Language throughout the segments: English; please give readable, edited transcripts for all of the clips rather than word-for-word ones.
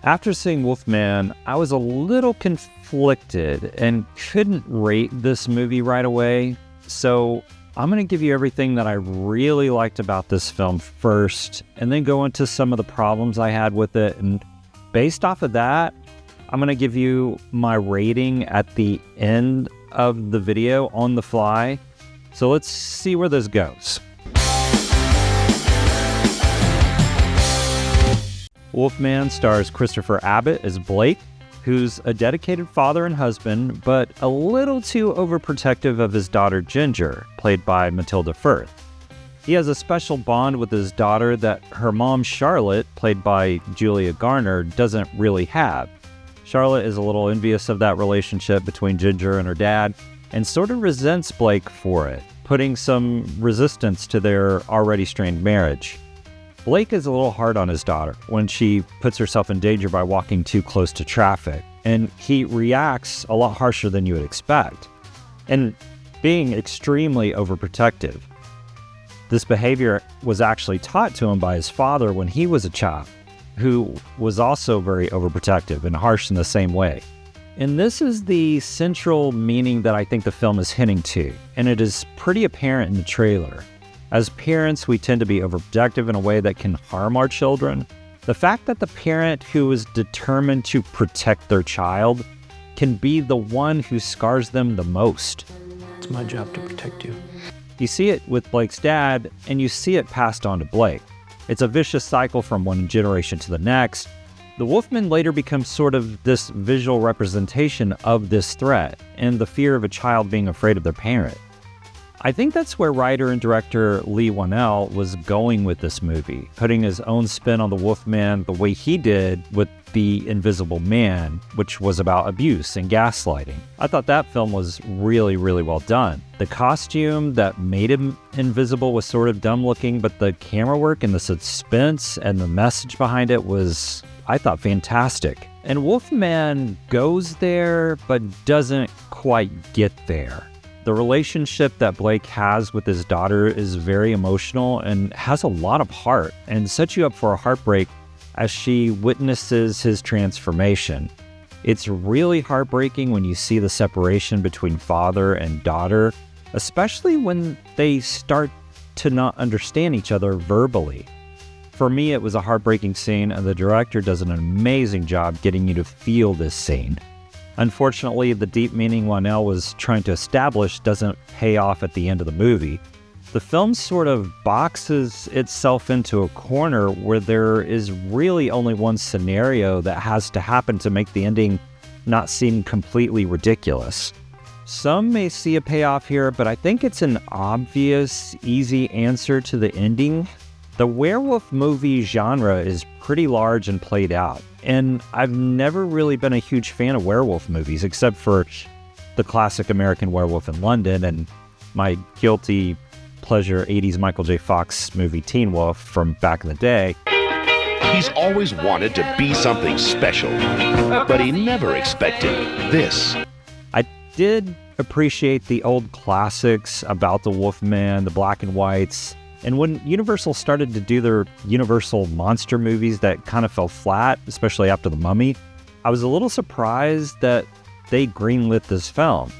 After seeing Wolfman, I was a little conflicted and couldn't rate this movie right away. So I'm going to give you everything that I really liked about this film first, and then go into some of the problems I had with it. And based off of that, I'm going to give you my rating at the end of the video on the fly. So let's see where this goes. Wolfman stars Christopher Abbott as Blake, who's a dedicated father and husband, but a little too overprotective of his daughter Ginger, played by Matilda Firth. He has a special bond with his daughter that her mom Charlotte, played by Julia Garner, doesn't really have. Charlotte is a little envious of that relationship between Ginger and her dad, and sort of resents Blake for it, putting some resistance to their already strained marriage. Blake is a little hard on his daughter when she puts herself in danger by walking too close to traffic, and he reacts a lot harsher than you would expect, and being extremely overprotective. This behavior was actually taught to him by his father when he was a child, who was also very overprotective and harsh in the same way. And this is the central meaning that I think the film is hinting to, and it is pretty apparent in the trailer. As parents, we tend to be overprotective in a way that can harm our children. The fact that the parent who is determined to protect their child can be the one who scars them the most. It's my job to protect you. You see it with Blake's dad, and you see it passed on to Blake. It's a vicious cycle from one generation to the next. The Wolfman later becomes sort of this visual representation of this threat and the fear of a child being afraid of their parent. I think that's where writer and director Leigh Whannell was going with this movie, putting his own spin on the Wolfman the way he did with The Invisible Man, which was about abuse and gaslighting. I thought that film was really, really well done. The costume that made him invisible was sort of dumb looking, but the camera work and the suspense and the message behind it was, I thought, fantastic. And Wolfman goes there, but doesn't quite get there. The relationship that Blake has with his daughter is very emotional and has a lot of heart, and sets you up for a heartbreak as she witnesses his transformation. It's really heartbreaking when you see the separation between father and daughter, especially when they start to not understand each other verbally. For me, it was a heartbreaking scene, and the director does an amazing job getting you to feel this scene. Unfortunately, the deep meaning Whannell was trying to establish doesn't pay off at the end of the movie. The film sort of boxes itself into a corner where there is really only one scenario that has to happen to make the ending not seem completely ridiculous. Some may see a payoff here, but I think it's an obvious, easy answer to the ending. The werewolf movie genre is pretty large and played out, and I've never really been a huge fan of werewolf movies, except for the classic American Werewolf in London and my guilty pleasure 80s Michael J. Fox movie Teen Wolf from back in the day. He's always wanted to be something special, but he never expected this. I did appreciate the old classics about the Wolfman, the black and whites. And when Universal started to do their Universal monster movies that kind of fell flat, especially after The Mummy, I was a little surprised that they greenlit this film.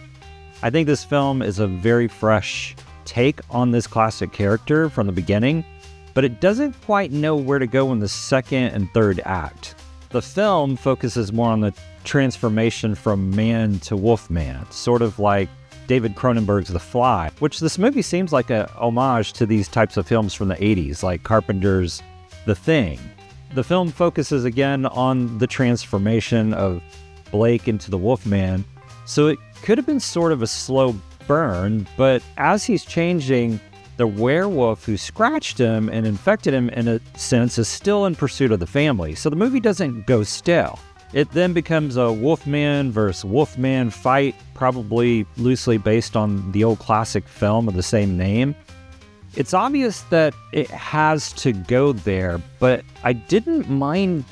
I think this film is a very fresh take on this classic character from the beginning, but it doesn't quite know where to go in the second and third act. The film focuses more on the transformation from man to Wolfman, sort of like David Cronenberg's The Fly, which this movie seems like a homage to these types of films from the 80s, like Carpenter's The Thing. The film focuses again on the transformation of Blake into the Wolfman, so it could have been sort of a slow burn, but as he's changing, the werewolf who scratched him and infected him, in a sense, is still in pursuit of the family, so the movie doesn't go stale. It then becomes a Wolfman versus Wolfman fight, probably loosely based on the old classic film of the same name. It's obvious that it has to go there, but I didn't mind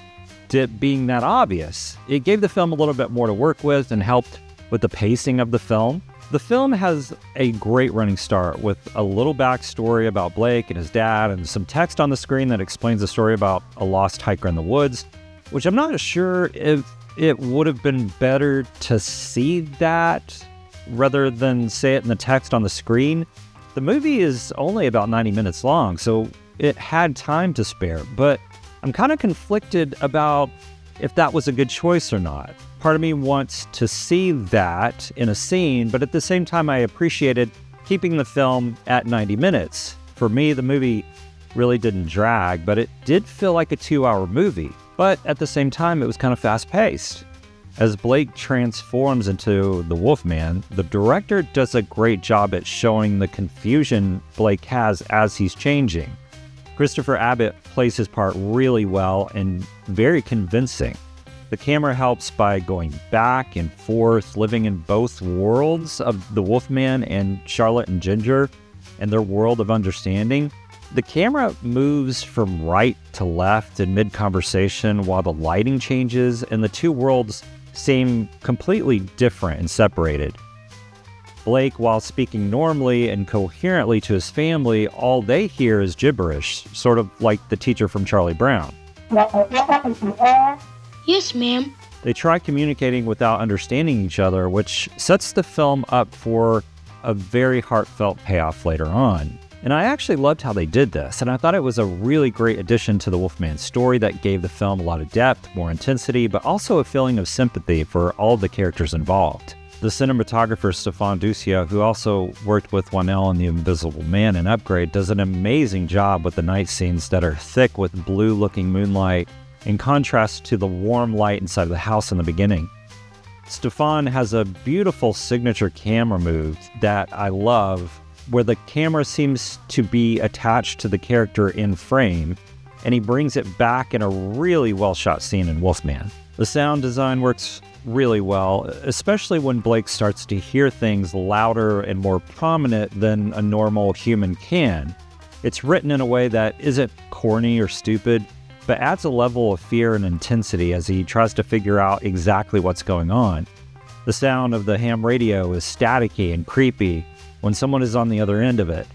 it being that obvious. It gave the film a little bit more to work with and helped with the pacing of the film. The film has a great running start with a little backstory about Blake and his dad and some text on the screen that explains the story about a lost hiker in the woods. which I'm not sure if it would have been better to see that rather than say it in the text on the screen. The movie is only about 90 minutes long, so it had time to spare, but I'm kind of conflicted about if that was a good choice or not. Part of me wants to see that in a scene, but at the same time, I appreciated keeping the film at 90 minutes. For me, the movie really didn't drag, but it did feel like a 2-hour movie. But at the same time, it was kind of fast-paced. As Blake transforms into the Wolfman, the director does a great job at showing the confusion Blake has as he's changing. Christopher Abbott plays his part really well and very convincing. The camera helps by going back and forth, living in both worlds of the Wolfman and Charlotte and Ginger and their world of understanding. The camera moves from right to left in mid-conversation while the lighting changes, and the two worlds seem completely different and separated. Blake, while speaking normally and coherently to his family, all they hear is gibberish, sort of like the teacher from Charlie Brown. Yes, ma'am. They try communicating without understanding each other, which sets the film up for a very heartfelt payoff later on. And I actually loved how they did this, and I thought it was a really great addition to the Wolfman story that gave the film a lot of depth, more intensity, but also a feeling of sympathy for all the characters involved. The cinematographer Stefan Ducia, who also worked with Whannell on The Invisible Man and Upgrade, does an amazing job with the night scenes that are thick with blue-looking moonlight, in contrast to the warm light inside of the house in the beginning. Stefan has a beautiful signature camera move that I love, where the camera seems to be attached to the character in frame, and he brings it back in a really well-shot scene in Wolfman. The sound design works really well, especially when Blake starts to hear things louder and more prominent than a normal human can. It's written in a way that isn't corny or stupid, but adds a level of fear and intensity as he tries to figure out exactly what's going on. The sound of the ham radio is staticky and creepy when someone is on the other end of it.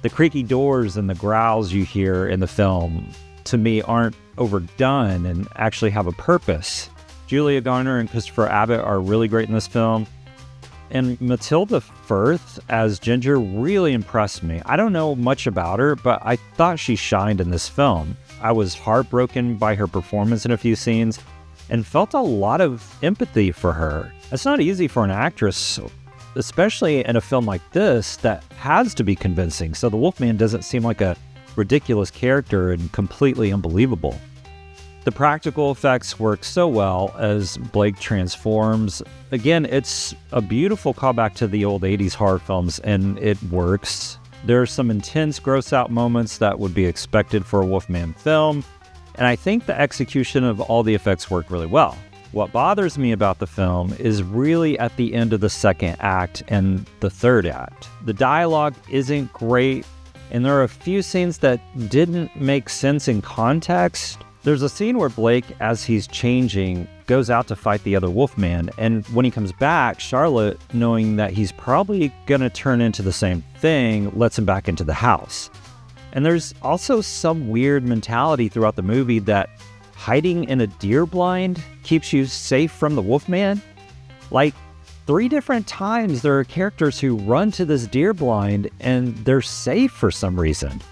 The creaky doors and the growls you hear in the film, to me, aren't overdone and actually have a purpose. Julia Garner and Christopher Abbott are really great in this film. And Matilda Firth as Ginger really impressed me. I don't know much about her, but I thought she shined in this film. I was heartbroken by her performance in a few scenes and felt a lot of empathy for her. It's not easy for an actress, especially in a film like this that has to be convincing, so the Wolfman doesn't seem like a ridiculous character and completely unbelievable. The practical effects work so well as Blake transforms. Again, it's a beautiful callback to the old 80s horror films, and it works. There are some intense gross-out moments that would be expected for a Wolfman film, and I think the execution of all the effects work really well. What bothers me about the film is really at the end of the second act and the third act. The dialogue isn't great, and there are a few scenes that didn't make sense in context. There's a scene where Blake, as he's changing, goes out to fight the other Wolfman, and when he comes back, Charlotte, knowing that he's probably gonna turn into the same thing, lets him back into the house. And there's also some weird mentality throughout the movie that hiding in a deer blind keeps you safe from the Wolfman. Like, 3 different times there are characters who run to this deer blind and they're safe for some reason.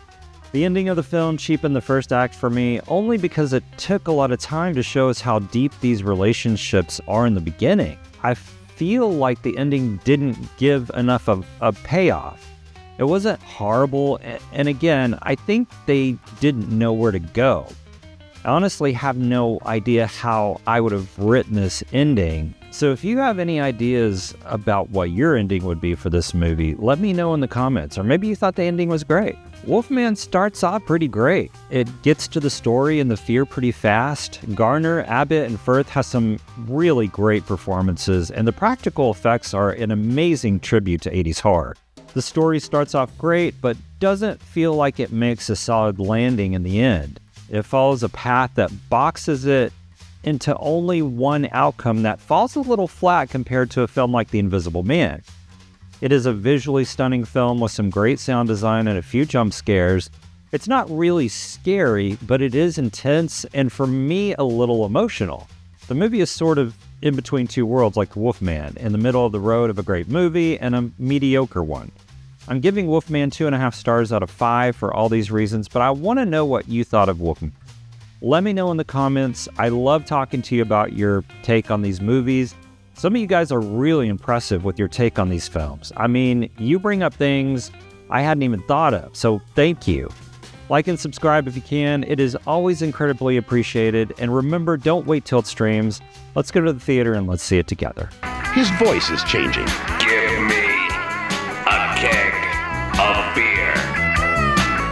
The ending of the film cheapened the first act for me only because it took a lot of time to show us how deep these relationships are in the beginning. I feel like the ending didn't give enough of a payoff. It wasn't horrible, and again, I think they didn't know where to go. I honestly have no idea how I would have written this ending. So if you have any ideas about what your ending would be for this movie, let me know in the comments, or maybe you thought the ending was great. Wolfman starts off pretty great. It gets to the story and the fear pretty fast. Garner, Abbott, and Firth has some really great performances, and the practical effects are an amazing tribute to 80s horror. The story starts off great, but doesn't feel like it makes a solid landing in the end. It follows a path that boxes it into only one outcome that falls a little flat compared to a film like The Invisible Man. It is a visually stunning film with some great sound design and a few jump scares, It's not really scary, but it is intense and for me a little emotional. The movie is sort of in between two worlds like Wolfman, in the middle of the road of a great movie and a mediocre one. I'm giving Wolfman 2.5 stars out of 5 for all these reasons, but I want to know what you thought of Wolfman. Let me know in the comments. I love talking to you about your take on these movies. Some of you guys are really impressive with your take on these films. I mean, you bring up things I hadn't even thought of, so thank you. Like and subscribe if you can. It is always incredibly appreciated. And remember, don't wait till it streams. Let's go to the theater and let's see it together. His voice is changing.